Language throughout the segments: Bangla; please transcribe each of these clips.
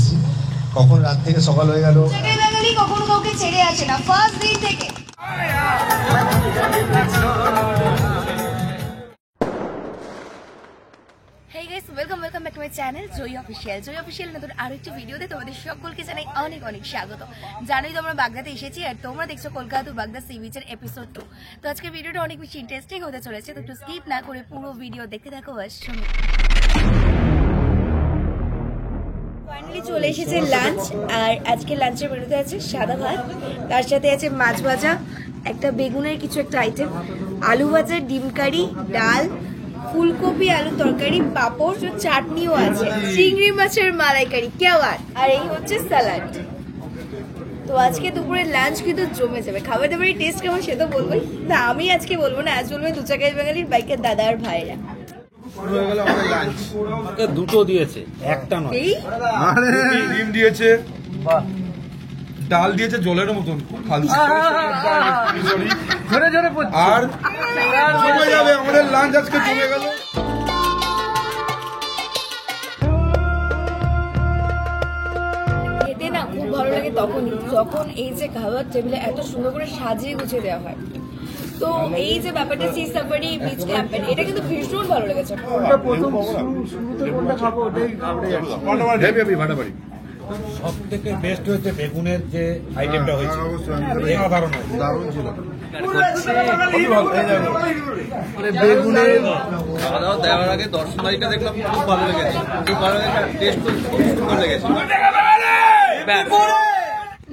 এসেছি, কখন রাত থেকে সকাল হয়ে গেল। বাঙালি কখনো কাউকে ছেড়ে আসে না, ফার্স্ট দিন থেকে। Hey guys, welcome back to my channel Joy Official নতুন আরো একটি ভিডিওতে তোমাদের সকলকে জানাই অনেক অনেক স্বাগত। জানোই তো আমরা বাগদাতে এসেছি আর তোমরা দেখছো কলকাতা টু বাগদা সি বিচের এপিসোড 2। তো আজকের ভিডিওটা অনেক বেশি ইন্টারেস্টিং হতে চলেছে, তো একটু স্কিপ না করে পুরো ভিডিও দেখতে থাকো। ফাইনালি চলে এসেছে লাঞ্চ, আর আজকে লাঞ্চের মেনুতে আছে সাদা ভাত, তার সাথে আছে মাছ ভাজা, একটা বেগুনের কিছু একটা আইটেম, আলু ভাজা, ডিম কারি, ডাল, ফুলকপি আলু তরকারি, পাঁপড়, চাটনিও আছে, চিংড়ি মাছের মালাইকারি, কেওয়ার, আর এই হচ্ছে স্যালাড। তো আজকে দুপুরের লাঞ্চ কিন্তু জমে যাবে। খাবার দাবারের টেস্ট কেমন সে তো বলবোই না, আমি আজকে বলবো না, আজ বলবো দু চাকায় বাঙালির বাইকের দাদা আর ভাইরা। দুটো দিয়েছে, একটা নয়। ডিম দিয়েছে, ডাল দিয়েছে জলের মতন, আর জমে যাবে আমাদের লাঞ্চ, আজকে জমে গেল। খেতে না খুব ভালো লাগে তখনই যখন এই যে খাবার টেবিলে এত সুন্দর করে সাজিয়ে গুছিয়ে দেওয়া হয়। তো এই যে ব্যাপারটা সি সাফারি বিচ ক্যাম্পেন, এটা কিন্তু ভীষণ ভালো লেগেছে। সব থেকে বেস্ট হয়েছে বেগুনের যে আইটেমটা হয়েছে, দারুণ ছিল। বেগুনের খাওয়া দাওয়া দেওয়ার আগে দর্শনারিটা দেখলাম, খুব ভালো লেগেছে, খুব ভালো লেগেছে, টেস্ট খুব সুন্দর লেগেছে।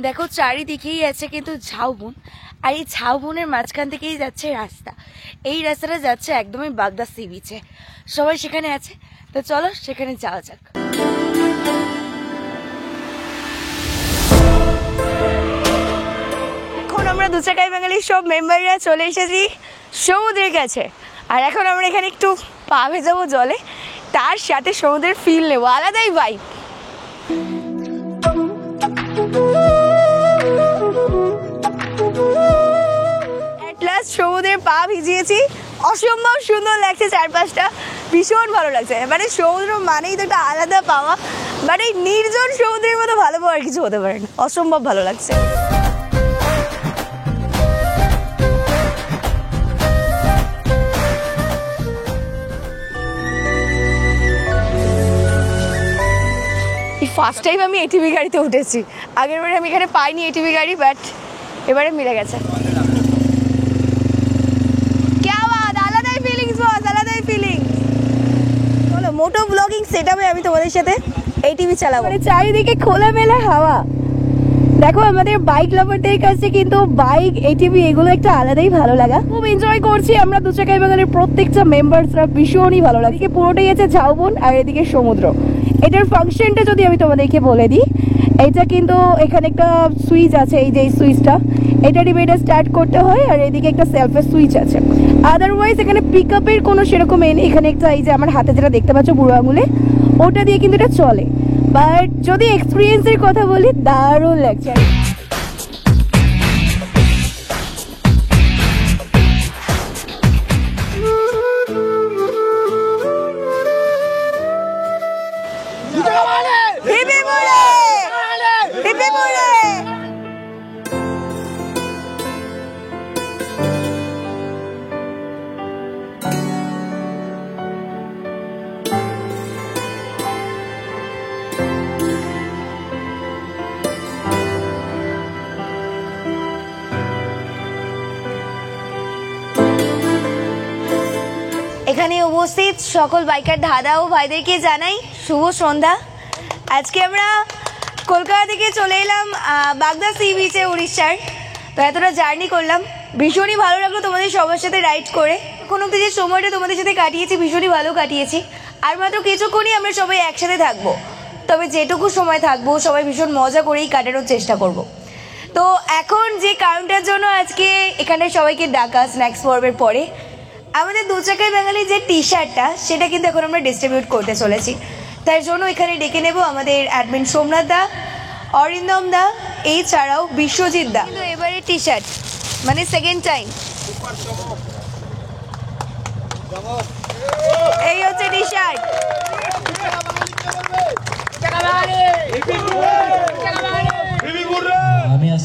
দেখো চারিদিকেই আছে কিন্তু ঝাউবন, আর এই ঝাউবনের মাঝখান থেকেই যাচ্ছে রাস্তা। এই রাস্তাটা যাচ্ছে একদমই বাগদা সি বিচে, সবাই সেখানে আছে। তো চলো সেখানে যাওয়া যাক। এখন আমরা দু চাকায় বাঙালির সব মেম্বাররা চলে এসেছি সমুদ্রের কাছে, আর এখন আমরা এখানে একটু পা ভেজাবো জলে, তার সাথে সমুদ্রের ফিল নেবো, আলাদাই ভাইব। সমুদ্রের পা ভিজিয়েছি, অসম্ভব সুন্দর লাগছে, চারপাশটা ভীষণ ভালো লাগছে। মানে সমুদ্র মানেই তো একটা আলাদা পাওয়া, মানে নির্জন সমুদ্রের মতো ভালো পাওয়ার কিছু হতে পারে না, অসম্ভব ভালো লাগছে। ফার্স্ট টাইম আমি এটিভি গাড়িতে উঠেছি, আগের বারে আমি এখানে পাইনি এটিভি গাড়ি, বাট এবারে মিলে গেছে। মোটো ব্লগিং সেটআপে আমি তোমাদের সাথে এটিভি চালাবো, মানে চারিদিকে খোলামেলা হাওয়া। দেখো আমাদের বাইক লাভারদের কাছে কিন্তু বাইক, এটিভি এগুলো একটা আলাদাই ভালো লাগা, খুব এনজয় করছি আমরা দু চাকায় বাঙালির প্রত্যেকটা মেম্বারসরা, ভীষণই ভালো লাগে। এদিকে পুরোটাই আছে ঝাউবন আর এদিকে সমুদ্র। এটার ফাংশনটা যদি আমি তোমাদেরকে বলে দিই, এটা কিন্তু এখানে একটা সুইচ আছে, এই যে এই সুইচটা, এটা টিপে এটা স্টার্ট করতে হয়, আর এদিকে একটা সেলফের সুইচ আছে। আদারওয়াইজ এখানে পিক আপের কোনো সেরকম নেই। এখানে একটা এই যে আমার হাতে যেটা দেখতে পাচ্ছ বুড়ো আঙুলে, ওটা দিয়ে কিন্তু এটা চলে। বাট যদি এক্সপিরিয়েন্সের কথা বলি, দারুণ লাগছে। এখানে উপস্থিত সকল বাইকার দাদা ও ভাইদেরকে জানাই শুভ সন্ধ্যা। আজকে আমরা কলকাতা থেকে চলে এলাম বাগদা সি বিচে, উড়িষ্যার। তো এতটা জার্নি করলাম, ভীষণই ভালো লাগলো তোমাদের সবার সাথে রাইড করে। এখন অব্দি যে সময়টা তোমাদের সাথে কাটিয়েছি ভীষণই ভালো কাটিয়েছি, আর মাত্র কিছুক্ষণই আমরা সবাই একসাথে থাকবো। তবে যেটুকু সময় থাকবো সবাই ভীষণ মজা করেই কাটানোর চেষ্টা করব। তো এখন যে কারণটার জন্য আজকে এখানে সবাইকে ডাকা স্ন্যাক্স পর্বের পরে, আমাদের দু চাকায় বাঙালি যে টি শার্টটা, সেটা কিন্তু এখন আমরা ডিস্ট্রিবিউট করতে চলেছি। তার জন্য এখানে ডেকে নেব আমাদের অ্যাডমিন সোমনাথ দা, অরিন্দম দা, এই ছাড়াও বিশ্বজিৎ দা। কিন্তু এবারে টি শার্ট মানে সেকেন্ড টাইম, এই হচ্ছে টি শার্ট।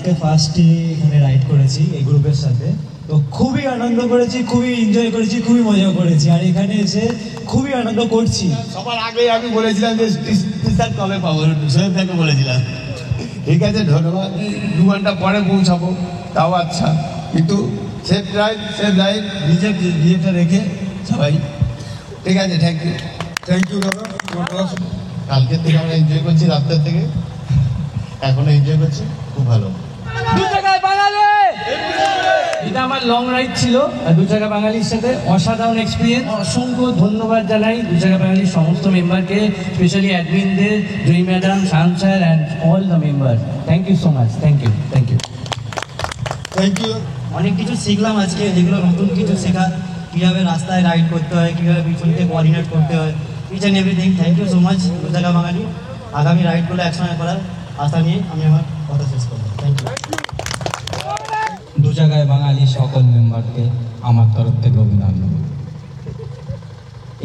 আজকে ফার্স্টে এখানে রাইড করেছি এই গ্রুপের সাথে, তো খুবই আনন্দ করেছি, খুবই এনজয় করেছি, খুবই মজা করেছি, আর এখানে এসে খুবই আনন্দ করছি। সবার আগে আমি বলেছিলাম যে টি-শার্ট কবে পাবো, সোহেব দাকে বলেছিলাম। ঠিক আছে, ধন্যবাদ। 2 ঘন্টা পরে পৌঁছাবো, তাও আচ্ছা, কিন্তু সেফ ড্রাইভ নিজেটা রেখে সবাই। ঠিক আছে, থ্যাংক ইউ। থ্যাংক ইউ দাদা। কালকের থেকে আমরা এনজয় করছি, রাত্রের থেকে এখনো এনজয় করছি, খুব ভালো। দু জায়গায় বাঙালি, এটা আমার লং রাইড ছিল দু জায়গা বাঙালির সাথে, অসাধারণ এক্সপিরিয়েন্স। অসংখ্য ধন্যবাদ জানাই দু জায়গা বাঙালির সমস্ত মেম্বারকে, স্পেশালি অ্যাডমিনদের, Jui madam, Shan sir and all the member. Thank you so much, thank you, thank you, thank you. অনেক কিছু শিখলাম আজকে, যেগুলো নতুন কিছু শেখা, কীভাবে রাস্তায় রাইড করতে হয়, কীভাবে পিছনকে কোঅর্ডিনেট করতে হয়, each and everything. Thank you so much দু জায়গা বাঙালি। আগামী রাইডগুলো একসঙ্গে করার আশা নিয়ে আমি আমার কথা শেষ করবো। Thank you. দু জায়গায় বাঙালি সকল মেম্বারকে আমার তরফ থেকে অভিনন্দন।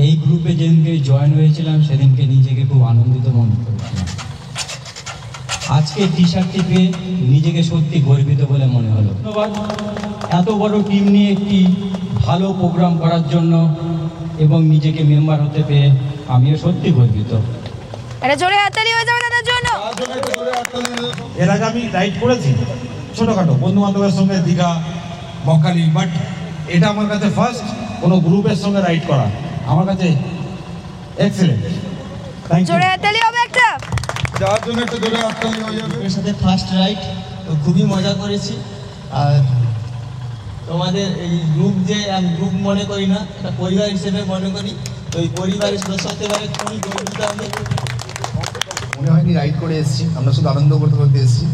এই গ্রুপে যেদিনকে জয়েন হয়েছিলাম সেদিনকে নিজেকে খুব আনন্দিত মনে করেছিলাম। আজকে টি-শার্টটি পেয়ে নিজেকে সত্যি গর্বিত বলে মনে হলো। ধন্যবাদ এত বড় টিম নিয়ে একটি ভালো প্রোগ্রাম করার জন্য, এবং নিজেকে মেম্বার হতে পেয়ে আমিও সত্যি গর্বিত। এটা জোরে হাততালি হয়ে যাবে তাদের জন্য। এর আগে আমি রাইড করেছি ছোটোখাটো বন্ধু বান্ধবের সঙ্গে দীঘা, বকখালি, বাট এটা আমার কাছে ফার্স্ট কোনো গ্রুপের সঙ্গে রাইড করা, আমার কাছে এক্সেলেন্ট। Thank you. জোরে হাততালি হবে একটা। যার জন্য একটা জোরে হাততালি হয়ে যাবে। এর সাথে ফার্স্ট রাইড, তো খুবই মজা করেছি। আর তোমাদের এই গ্রুপ যে আমি গ্রুপ মনে করি না, একটা পরিবার হিসেবে মনে করি, তো এই পরিবারের সদস্য হতে পারে খুবই গর্বিত আমি। মনে হয়নি রাইড করে এসেছি, আমরা শুধু আনন্দ করতে করতে এসেছি।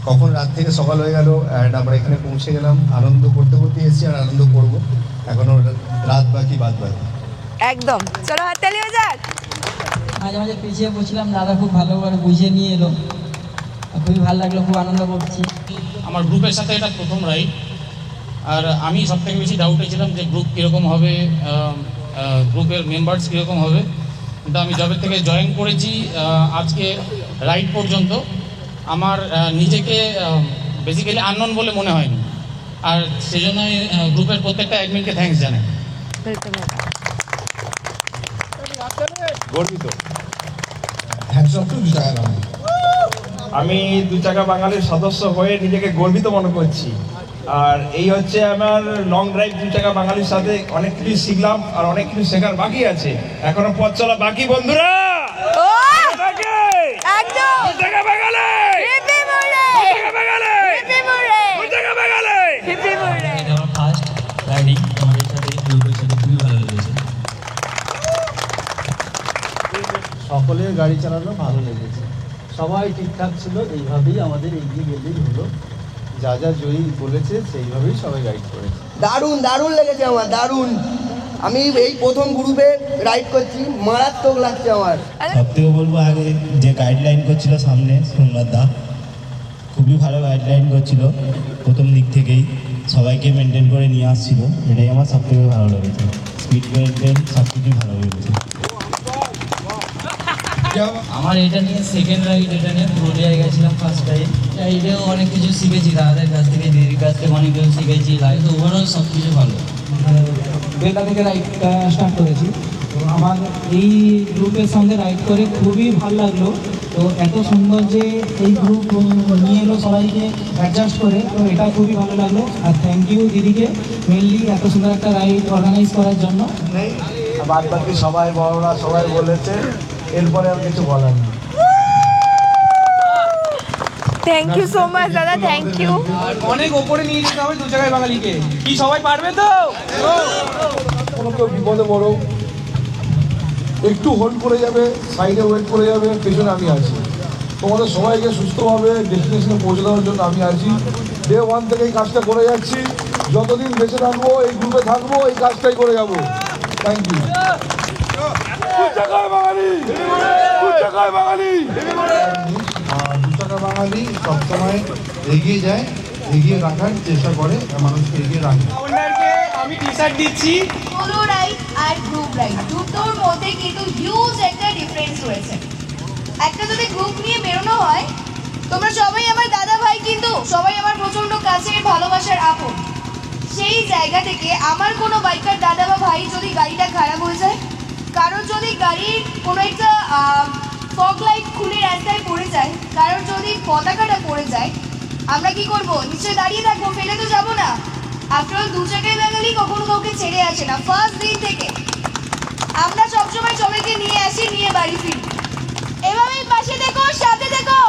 কখন রাত থেকে সকাল হয়ে গেল, অ্যান্ড আমরা এখানে পৌঁছে গেলাম, আনন্দ করতে করতে এসেছি আর আনন্দ করবো। এখনও রাত বাকি, বাদ বাকি। একদম, চলো হাততালি হয়ে যাক। মাঝে মাঝে পিছিয়ে পড়ছিলাম, দাদা খুব ভালোভাবে বুঝিয়ে নিয়ে এলো, খুবই ভালো লাগলো, খুব আনন্দ করছি। আমার গ্রুপের সাথে এটা প্রথম রাইড, আর আমি সব থেকে বেশি ডাউটে ছিলাম যে গ্রুপ কীরকম হবে, গ্রুপের মেম্বার্স কীরকম হবে। কিন্তু আমি যবে থেকে জয়েন করেছি আজকে রাইড পর্যন্ত আমার নিজেকে বেসিক্যালি আননোন বলে মনে হয়নি, আর সেজন্য গ্রুপের প্রত্যেকটা অ্যাডমিনকে থ্যাঙ্কস জানাই। গর্বিত। আমি দু চাকা বাঙালির সদস্য হয়ে নিজেকে গর্বিত মনে করছি। আর এই হচ্ছে আমার লং ড্রাইভ দু চাকা বাঙালির সাথে, অনেক কিছু শিখলাম আর অনেক কিছু শেখার বাকি আছে, এখনো পথ চলা বাকি বন্ধুরা। ফার্স্ট রাইডিং আমাদের সাথে গ্রুপের সাথে খুবই ভালো লেগেছে। সকলের গাড়ি চালানো ভালো লেগেছে, সবাই ঠিকঠাক ছিল, এইভাবেই আমাদের এগিয়ে গেলেই হলো। যা যা জয়ী বলেছে সেইভাবেই সবাই রাইড করেছে। দারুণ দারুণ লেগেছে আমার, দারুণ। আমি এই প্রথম গ্রুপে রাইড করছি, মারাত্মক লাগছে আমার। সব থেকে বলবো, আগে যে গাইডলাইন করছিল সামনে সোমনাথ দা, খুবই ভালো গাইডলাইন করছিল, প্রথম দিক থেকেই সবাইকে মেনটেন করে নিয়ে আসছিল, এটাই আমার সব থেকে ভালো লেগেছে। স্পিড মেনটেন সব কিছুই ভালো লেগেছে। আমার এটা নিয়ে সেকেন্ড রাইড, এটা নিয়ে পুরুলিয়ায় গেছিলাম ফার্স্ট রাইড। রাইডেও অনেক কিছু শিখেছি, দাদাদের কাছ থেকে, দিদির কাছ থেকে অনেক কিছু শিখেছি। রাইড ওভারঅল সব কিছু ভালো। বেলা থেকে রাইডটা স্টার্ট করেছি, তো আমার এই গ্রুপের সঙ্গে রাইড করে খুবই ভালো লাগলো। তো এত সুন্দর যে এই গ্রুপ নিয়ে এলো সবাইকে অ্যাডজাস্ট করে, তো এটা খুবই ভালো লাগলো। আর থ্যাংক ইউ দিদিকে মেনলি এত সুন্দর একটা রাইড অর্গানাইজ করার জন্য। বাদ বাকি সবাই বড়রা সবাই বলেছে, এরপরে আর কিছু বলার নেই। থ্যাংক ইউ সো মাচ দাদা, থ্যাংক ইউ। অনেক ওপরে নিয়ে যেতে হবে দু জায়গায় বাঙালিকে, কি সবাই পারবে তো? কোনো কেউ বিপদে পড়ো, একটু হোল্ড করে যাবে, সাইডে ওয়েট করে যাবে, পেছনে আমি আছি। তোমাদের সবাইকে সুস্থভাবে ডেস্টিনেশনে পৌঁছে দেওয়ার জন্য আমি আছি। ডে 1 থেকে এই কাজটা করে যাচ্ছি, যতদিন বেঁচে থাকবো এই গ্রুপে থাকবো, এই কাজটাই করে যাবো। Thank you. দু চাকা বাঙালি সবসময় এগিয়ে যায়, এগিয়ে রাখার চেষ্টা করে, মানুষকে এগিয়ে রাখে। আমি টি-শার্ট দিচ্ছি। সোলো রাইড আর গ্রুপ রাইড দুটোর মধ্যে কিন্তু হিউজ একটা ডিফারেন্স রয়েছে। একটা যদি গ্রুপ নিয়ে বেরোনো হয়, তোমরা সবাই আমার দাদা ভাই কিন্তু সবাই আমার প্রচণ্ড কাছের ভালোবাসার আপন। সেই জায়গা থেকে আমার কোনো বাইকার দাদা বা ভাই যদি গাড়িটা খারাপ হয়ে যায়, কারোর যদি গাড়ির কোনো একটা ফগ লাইট খুলে রাস্তায় পড়ে যায়, কারোর যদি পতাকাটা পড়ে যায়, আমরা কি করব? নিশ্চয়ই দাঁড়িয়ে থাকবো, ফেলে তো যাবো না। আফটার অল 2 চাকায় বাঙালি কখনো কাউকে ছেড়ে আসে না। ফার্স্ট দিন থেকে আমরা সবসময় সবাইকে নিয়ে আসি, নিয়ে বাড়ি ফিরি। এভাবেই পাশে দেখো, সাথে দেখো।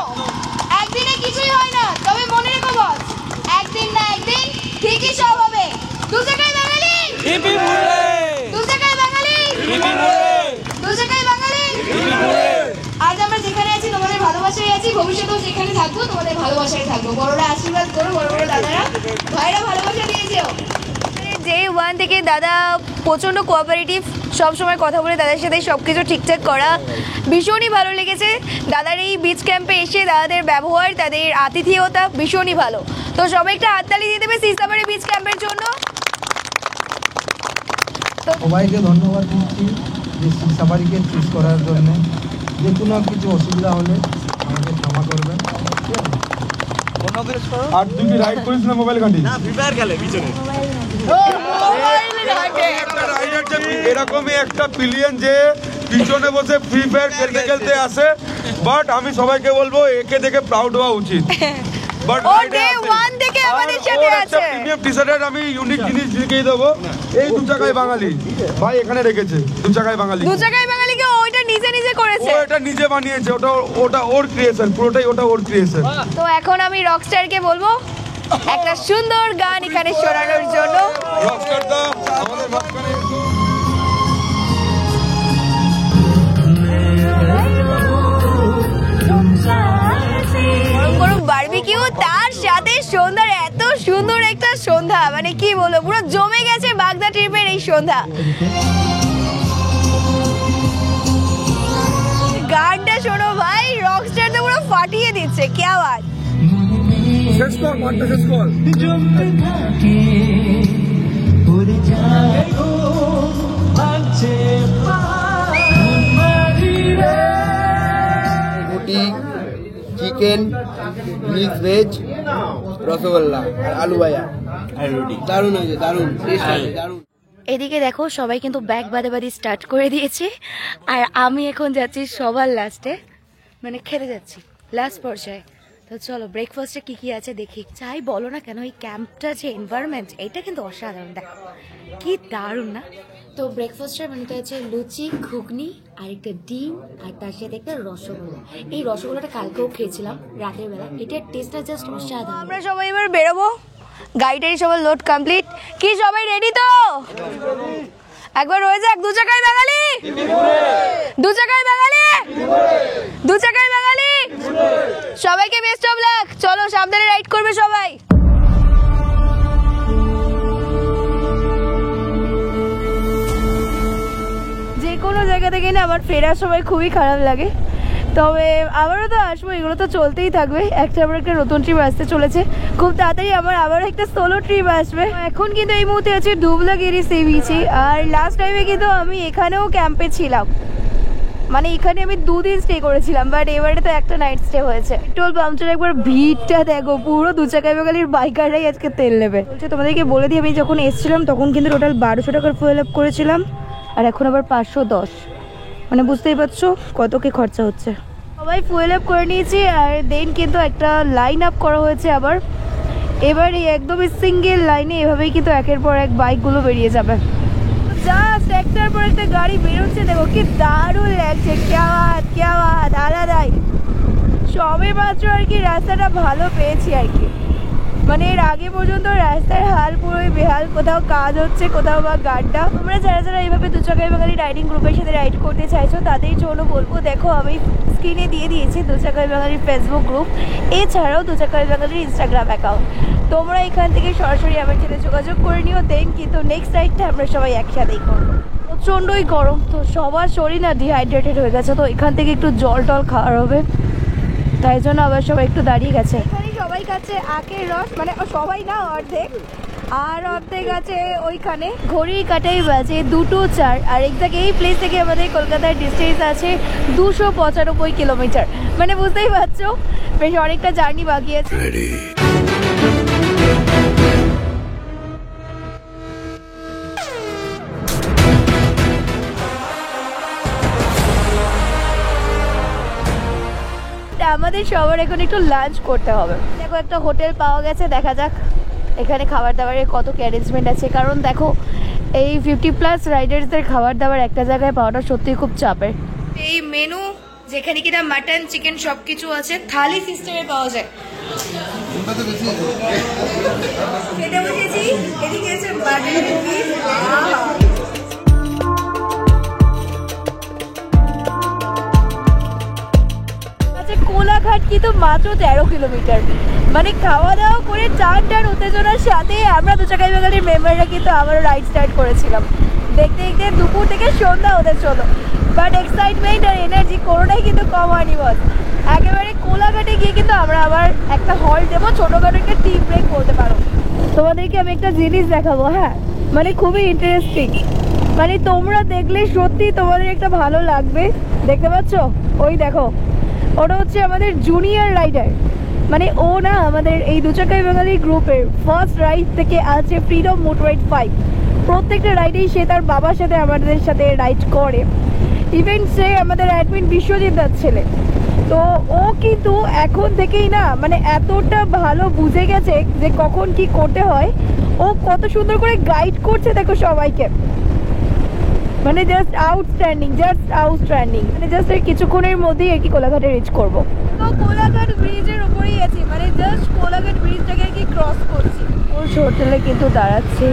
একদিনে কিছুই হয় না, তবে মনে রেখো বস, একদিন না একদিন ঠিকই সব হবে। 2 চাকায় বাঙালি, 2 চাকায় বাঙালি, 2 চাকায় বাঙালি। আজ আমরা যেখানে আছি তোমাদের ভালোবাসায় আছি, ভবিষ্যতেও যেখানে থাকবো তোমাদের ভালোবাসায় থাকবো। বড়রা আশীর্বাদ করো, বড় বড় দাদারা ভাইরা ভালোবাসা দিয়েছেও। যে 1 থেকে দাদা প্রচণ্ড কোঅপারেটিভ, সবসময় কথা বলে দাদার সাথে সব কিছু ঠিকঠাক করা, ভীষণই ভালো লেগেছে। দাদার এই বিচ ক্যাম্পে এসে দাদাদের ব্যবহার, তাদের আতিথেয়তা ভীষণই ভালো। তো সবাই একটা হাততালি দিয়ে দেবে সিসাবাড়ি বিচ ক্যাম্পের জন্য। সবাইকে ধন্যবাদ দিচ্ছি যে সিসাবাড়িকে চুজ করার জন্য। যে কোনো কিছু অসুবিধা হলে আমাকে ক্ষমা করবেন। আর তুই কি রাইড করিস না মোবাইল ঘাঁটিস? না, ফ্রি ফায়ার খেলে পিছনে। এরকমই একটা পিলিয়ন যে পিছনে বসে ফ্রি ফায়ার খেলতে খেলতে আসে, বাট আমি সবাইকে বলবো একে দেখে প্রাউড হওয়া উচিত। বাট ও ডে 1 থেকে আমাদের সাথে আছে। প্রিমিয়াম টি-শার্টের আমি ইউনিক জিনিস দেখিয়ে দেবো। এই 2 চাকায় বাঙালি ভাই এখানে রেখেছে। 2 চাকায় বাঙালি, 2 চাকায় বাঙালিকে ওইটা নিজে নিজে করেছে, ও এটা নিজে বানিয়েছে। ওটা ওর ক্রিয়েশন, পুরোটাই ওটা ওর ক্রিয়েশন। তো এখন আমি রকস্টারকে বলবো একটা সুন্দর গান এখানে শোনানোর জন্য। রকস্টার দা আমাদের মাঝখানে বারবিকিউ, তার সাথে সন্ধ্যার এত সুন্দর একটা সন্ধ্যা, মানে কি বলবো, পুরো জমে গেছে বাগদা ট্রিপের এই সন্ধ্যা। গানটা শোনো ভাই, রকস্টার তো পুরো ফাটিয়ে দিচ্ছে। কি আওয়াজ! শেষ কর, মানটা শেষ কর। রুটি, চিকেন, মিক্স ভেজ, রসগোল্লা আর আলু ভাজা আর রুটি। দারুণ হয়েছে, দারুণ টেস্ট আছে, দারুণ। এদিকে দেখো সবাই কিন্তু ব্যাগ বাদাবাদি স্টার্ট করে দিয়েছে, আর আমি এখন যাচ্ছি সবার লাস্টে, মানে খেতে যাচ্ছি লাস্ট পর্যায়ে। তো চলো ব্রেকফাস্টে কি কি আছে দেখি। চাই বলো না কেন, এই ক্যাম্পটা যে এনভায়রনমেন্ট, এটা কিন্তু অসাধারণ। দেখো কি দারুণ না। তো ব্রেকফাস্টের মেনুতে আছে লুচি, ঘুগনি আর একটা ডিম, আর তার সাথে একটা রসগোল্লা। এই রসগোল্লাটা কালকেও খেয়েছিলাম রাতের বেলা, এটার টেস্টটা জাস্ট অসাধারণ। আমরা সবাই এবার বেরোবো, গাড়িটাই সবার লোড কমপ্লিট। কি সবাই রেডি তো? একবার রয়ে যাক। 2 চাকায় বাঙালি, 2 চাকায় বাঙালি, 2 চাকায় বাঙালি। সবাইকে বেস্ট অফ লাক। চলো সাবধানে রাইড করবে সবাই। যে কোনো জায়গা থেকে না আমার ফেরার সময় খুবই খারাপ লাগে, তবে আবারও তো আসবো, এগুলো তো চলতেই থাকবে। একটা নতুন ট্রিপ আসতে চলেছে খুব তাড়াতাড়ি, আবারও একটা সোলো ট্রিপ আসবে। এখন কিন্তু এই মুহূর্তে আছে ধুবলাগিরি সি বিচে, আর লাস্ট টাইমে কিন্তু আমি এখানেও ক্যাম্পে ছিলাম, মানে এখানে আমি 2 দিন স্টে করেছিলাম, বাট এবারে তো একটা নাইট স্টে হয়েছে। পেট্রোল পাম্পটার একবার ভিড়টা দেখো, পুরো 2 চাকায় বাঙালির বাইকাররাই আজকে তেল নেবে। তোমাদেরকে বলে দিই, আমি যখন এসেছিলাম তখন কিন্তু টোটাল 1200 টাকার ফুয়েল আপ করেছিলাম, আর এখন আবার 510, মানে বুঝতেই পারছো কত কি খরচা হচ্ছে। সবাই ফুয়েল আপ করে নিয়েছি, আর দেন কিন্তু একটা লাইন আপ করা হয়েছে আবার। এবার এই একদমই সিঙ্গেল লাইনে এভাবেই কিন্তু একের পর এক বাইকগুলো বেরিয়ে যাবে। জাস্ট একটার পর একটা গাড়ি বেরোচ্ছে, দেখো কি দারুণ লাগছে। কেয়াবাদ আলাদাই। সবে মাত্র আর কি রাস্তাটা ভালো পেয়েছি আর কি, মানে এর আগে পর্যন্ত রাস্তার হাল পুরোই বেহাল, কোথাও কাজ হচ্ছে, কোথাও বা গাড্ডা। তোমরা যারা যারা এইভাবে 2 চাকায় বাঙালি রাইডিং গ্রুপের সাথে রাইড করতে চাইছো তাদের জন্য বলবো, দেখো আমি স্ক্রিনে দিয়ে দিয়েছি 2 চাকায় বাঙালির ফেসবুক গ্রুপ, এছাড়াও 2 চাকায় বাঙালির ইনস্টাগ্রাম অ্যাকাউন্ট। তোমরা এখান থেকে সরাসরি আমার সাথে যোগাযোগ করে নিও, দেন কিন্তু নেক্সট রাইডটা আমরা সবাই একসাথেই করবো। প্রচণ্ডই গরম, তো সবার শরীর না ডিহাইড্রেটেড হয়ে গেছে, তো এখান থেকে একটু জল টল খাওয়ার হবে, তাই জন্য আবার সবাই একটু দাঁড়িয়ে গেছে। এখানে সবাই খাচ্ছে আখের রস, মানে সবাই না অর্ধেক, আর অর্ধেক আছে ওইখানে। ঘড়ির কাটাই বাজে 2:04, আর এক্সাক্ট এই প্লেস থেকে আমাদের কলকাতার ডিস্টেন্স আছে 295 কিলোমিটার, মানে বুঝতেই পারছো বেশ অনেকটা জার্নি বাকি আছে। আমাদের সবার এখন একটু লাঞ্চ করতে হবে। দেখো একটা হোটেল পাওয়া গেছে, দেখা যাক এখানে খাবার দাবারের কত কি অ্যারেঞ্জমেন্ট আছে, কারণ দেখো এই 50+ রাইডার্সদের খাবার দাবার একটা জায়গায় পাওয়াটা সত্যিই খুব চাপের। এই মেনু যেখানে কিনা মাটন চিকেন সব কিছু আছে, থালি সিস্টেমে পাওয়া যায়। খেতে বসেছি, এদিকে আছে মাটন পিস। কোলাঘাট কিন্তু মাত্র 13 কিলোমিটার, মানে খাওয়া দাওয়া করে টান উত্তেজনার সাথে আমরা দু চাকাই বাঙালির মেম্বাররা কিন্তু আবারও রাইড স্টার্ট করেছিলাম। দেখতে দেখতে দুপুর থেকে সন্ধ্যা হতে চলো, বাট এক্সাইটমেন্ট আর এনার্জি কোনোটাই কিন্তু কম হয়নি বস। একেবারে কোলাঘাটে গিয়ে কিন্তু আমরা আবার একটা হল্ট দেবো, ছোটোখাটো একটা টি ব্রেক বলতে পারো। তোমাদেরকে আমি একটা জিনিস দেখাবো, হ্যাঁ মানে খুবই ইন্টারেস্টিং, মানে তোমরা দেখলে সত্যি তোমাদের একটা ভালো লাগবে। দেখতে পাচ্ছ ওই দেখো, ওটা হচ্ছে আমাদের জুনিয়র রাইডার, মানে ও না আমাদের এই দু চাকাই বাঙালি গ্রুপের ফার্স্ট রাইড থেকে আছে ফ্রিডম মোটর রাইড 5। প্রত্যেকটা রাইডেই সে তার বাবার সাথে আমাদের সাথে রাইড করে। ইভেন সে আমাদের অ্যাডমিন বিশ্বজিৎ দার ছেলে। তো ও কিন্তু এখন থেকেই না মানে এতটা ভালো বুঝে গেছে যে কখন কি করতে হয়। ও কত সুন্দর করে গাইড করছে দেখো সবাইকে, মানে জাস্ট আউটস্ট্যান্ডিং। মানে জাস্ট এর কিছুক্ষণের মধ্যেই আর কি কোলাঘাটে রিচ করবো। তো কোলাঘাট ব্রিজের উপরেই আছি, মানে জাস্ট কোলাঘাট ব্রিজটাকে আর কি ক্রস করছি। ওর হোটেলে কিন্তু দাঁড়াচ্ছি।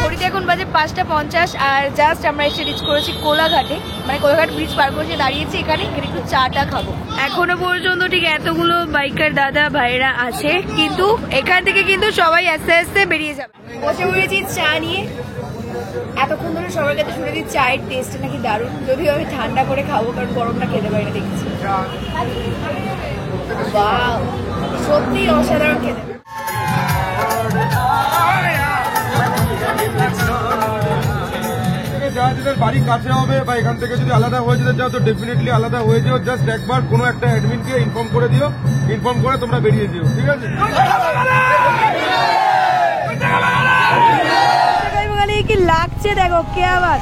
ঘড়িতে এখন বাজে 5:50 আর জাস্ট আমরা এসে রিচ করেছি কোলাঘাটে, মানে কোলাঘাট ব্রিজ পার করে দাঁড়িয়েছি এখানে একটু চাটা খাবো। এখনো পর্যন্ত ঠিক এতগুলো বাইকার দাদা ভাইরা আছে, কিন্তু এখান থেকে কিন্তু সবাই আস্তে আস্তে বেরিয়ে যাবে। বসে পড়েছি চা নিয়ে। এতক্ষণ ধরে সবার কাছে শুনেছি চায়ের টেস্ট নাকি দারুণ, যদিও আমি ঠান্ডা করে খাবো কারণ গরমটা খেতে পারি না দেখেছি। ওয়াও, সত্যি অসাধারণ খেতে। যাদের বাড়ির কাছে হবে বা এখান থেকে যদি আলাদা হয়ে যেতে চাও তো ডেফিনেটলি আলাদা হয়ে যেও। জাস্ট একবার কোনো একটা অ্যাডমিনকে ইনফর্ম করে দিও, ইনফর্ম করে তোমরা বেরিয়ে যেও, ঠিক আছে? কি লাগছে দেখো, কে আবার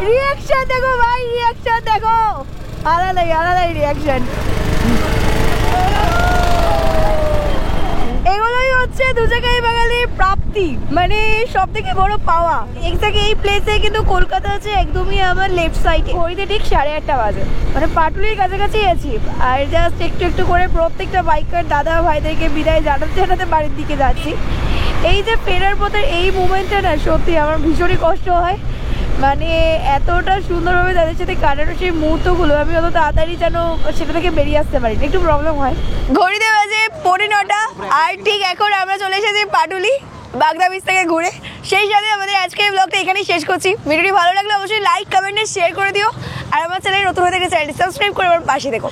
রিয়াকশন দেখো ভাই, রিয়াকশন দেখো, আলাদাই রিয়াকশন। এগুলোই হচ্ছে দু জায়গায় বাঙালির প্রাপ্তি, মানে সব থেকে বড় পাওয়া। এক্সাক্ট এই প্লেসে কিন্তু কলকাতা আছে একদমই আমার লেফট সাইডে। ঘড়িতে ঠিক 8:30 বাজে, মানে পাটুলির কাছাকাছি আছি। আর জাস্ট একটু করে প্রত্যেকটা বাইকার দাদা ভাইদেরকে বিদায় জানাতে বাড়ির দিকে যাচ্ছি। এই যে ফেরার পথে এই মুভমেন্টটা না সত্যি আমার ভীষণই কষ্ট হয়, মানে এতটা সুন্দরভাবে তাদের সাথে কাটানো সেই মুহূর্তগুলো আমি অত তাড়াতাড়ি যেন সেটা থেকে বেরিয়ে আসতে পারি, একটু প্রবলেম হয়। ঘড়িতে বাজে 9:45 আর ঠিক এখন আমরা চলে এসেছি পাটুলি বাগদা বীচ থেকে ঘুরে। সেই সাথে আমাদের আজকের ব্লগটা এখানেই শেষ করছি। ভিডিওটি ভালো লাগলে অবশ্যই লাইক কমেন্ট শেয়ার করে দিও, আর আমার চ্যানেল নতুন হয়ে থাকে চ্যানেলটি সাবস্ক্রাইব করে আমার পাশে দেখো।